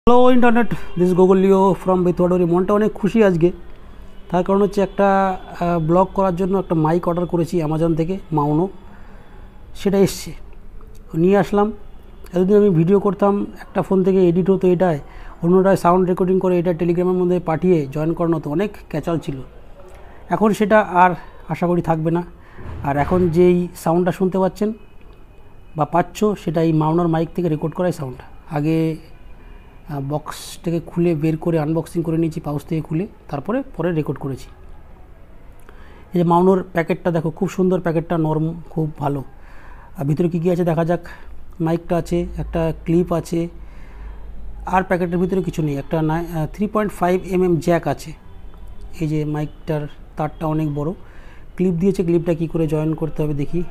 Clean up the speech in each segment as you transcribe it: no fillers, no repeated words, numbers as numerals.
Hello internet, this Google Leo from Bethuadahari. মনটা অনেক খুশি আজকে। তার কারণ হচ্ছে একটা ব্লগ করার জন্য একটা মাইক অর্ডার করেছি অ্যামাজন থেকে, মাউনো। সেটা এসছে, নিয়ে আসলাম। এতদিন আমি ভিডিও করতাম, একটা ফোন থেকে এডিট হতো এটায়, অন্যটায় সাউন্ড রেকর্ডিং করে এটা টেলিগ্রামের মধ্যে পাঠিয়ে জয়েন করানো হতো, অনেক ক্যাচাল ছিল। এখন সেটা আর আশা করি থাকবে না। আর এখন যেই সাউন্ডটা শুনতে পাচ্ছেন বা পাচ্ছ, সেটা এই মাউনোর মাইক থেকে রেকর্ড করাই সাউন্ড। আগে বক্সটাকে খুলে বের করে আনবক্সিং করে নিয়েছি, পাউচ থেকে খুলে, তারপরে রেকর্ড করেছি। এই যে মাউনোর প্যাকেটটা দেখো, খুব সুন্দর প্যাকেটটা, নরম, খুব ভালো। আর ভিতরে কী কী আছে দেখা যাক। মাইকটা আছে, একটা ক্লিপ আছে, আর প্যাকেটের ভিতরে কিছু নেই। একটা 3.5 mm জ্যাক আছে। এই যে মাইকটার তারটা অনেক বড়। ক্লিপ দিয়েছে, ক্লিপটা কী করে জয়েন করতে হবে দেখি।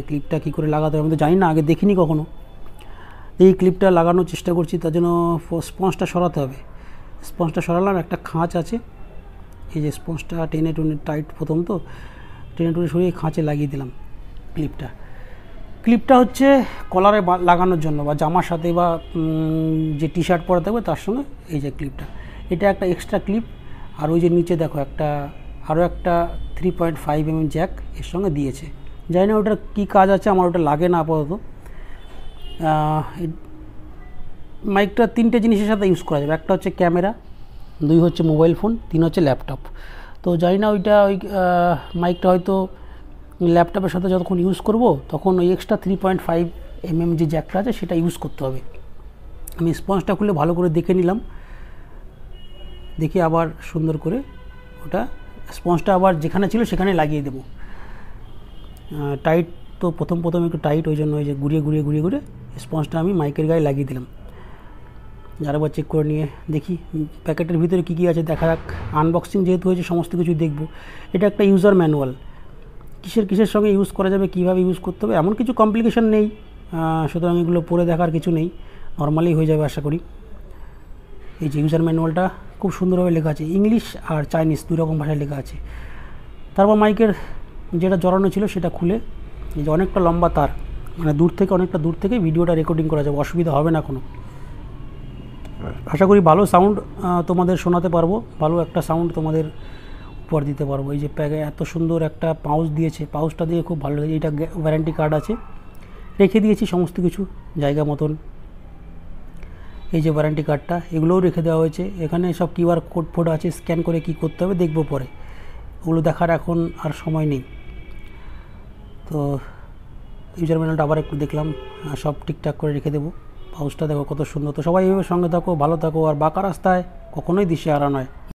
ক্লিপটা কী করে লাগাতে হবে আমি তো জানি না, আগে দেখিনি কখনো। এই ক্লিপটা লাগানোর চেষ্টা করছি, তার জন্য স্পঞ্জটা সরাতে হবে। স্পঞ্জটা সরালাম, একটা খাঁচ আছে। এই যে স্পঞ্জটা টেনে টাইট, প্রথম তো টেনে সরিয়ে খাঁচে লাগিয়ে দিলাম ক্লিপটা হচ্ছে কলারে লাগানোর জন্য, বা জামার সাথে, বা যে টি শার্ট পরা থাকবে তার সঙ্গে। এই যে ক্লিপটা, এটা একটা এক্সট্রা ক্লিপ। আর ওই যে নিচে দেখো আরও একটা 3.5 mm জ্যাক এর সঙ্গে দিয়েছে। জানি না ওটার কী কাজ আছে, আমার ওটা লাগে না আপাতত। মাইকটা তিনটে জিনিসের সাথে ইউজ করা যাবে। একটা হচ্ছে ক্যামেরা, 2 হচ্ছে মোবাইল ফোন, 3 হচ্ছে ল্যাপটপ। তো জানি না ওই মাইকটা হয়তো ল্যাপটপের সাথে যতক্ষণ ইউজ করব, তখন ওই এক্সট্রা 3.5 mm যে জ্যাকটা আছে সেটা ইউজ করতে হবে। আমি স্পঞ্জটা খুলে ভালো করে দেখে নিলাম, দেখে আবার সুন্দর করে ওটা স্পঞ্জটা আবার যেখানে ছিল সেখানে লাগিয়ে দেবো। টাইট তো প্রথম একটু টাইট, ওই জন্য ওই যে ঘুরিয়ে স্পঞ্জটা আমি মাইকের গায়ে লাগিয়ে দিলাম। আরেকবার চেক করে নিয়ে দেখি প্যাকেটের ভিতরে কী কী আছে দেখা যাক। আনবক্সিং যেহেতু হয়েছে, সমস্ত কিছু দেখব। এটা একটা ইউজার ম্যানুয়াল, কিসের সঙ্গে ইউজ করা যাবে, কীভাবে ইউজ করতে হবে, এমন কিছু কমপ্লিকেশন নেই। সুতরাং এগুলো পড়ে দেখার কিছু নেই, নর্মালি হয়ে যাবে আশা করি। এই যে ইউজার ম্যানুয়ালটা খুব সুন্দরভাবে লেখা আছে, ইংলিশ আর চাইনিজ 2 রকম ভাষায় লেখা আছে। তারপর মাইকের যেটা জড়ানো ছিল সেটা খুলে, এই যে অনেকটা লম্বা তার, মানে অনেকটা দূর থেকে ভিডিওটা রেকর্ডিং করা যাবে, অসুবিধা হবে না কোনো। আশা করি ভালো সাউন্ড তোমাদের শোনাতে পারবো, ভালো একটা সাউন্ড তোমাদের উপহার দিতে পারবো। এই যে এত সুন্দর একটা পাউচ দিয়েছে, পাউচটা দিয়ে খুব ভালো লাগে। এটা ওয়ারেন্টি কার্ড আছে, রেখে দিয়েছি সমস্ত কিছু জায়গা মতন। এই যে ওয়ারেন্টি কার্ডটা, এগুলোও রেখে দেওয়া হয়েছে। এখানে সব কিউআর কোড আছে, স্ক্যান করে কি করতে হবে দেখবো পরে, ওগুলো দেখার এখন আর সময় নেই। তো ইউজার ম্যানুয়ালটা আবার একটু দেখলাম, সব ঠিকঠাক করে রেখে দেবো। পাউচটা দেখো কত সুন্দর। তো সবাই এইভাবে সঙ্গে থাকো, ভালো থাকো, আর বাঁকা রাস্তায় কখনোই দিশে হারা নয়।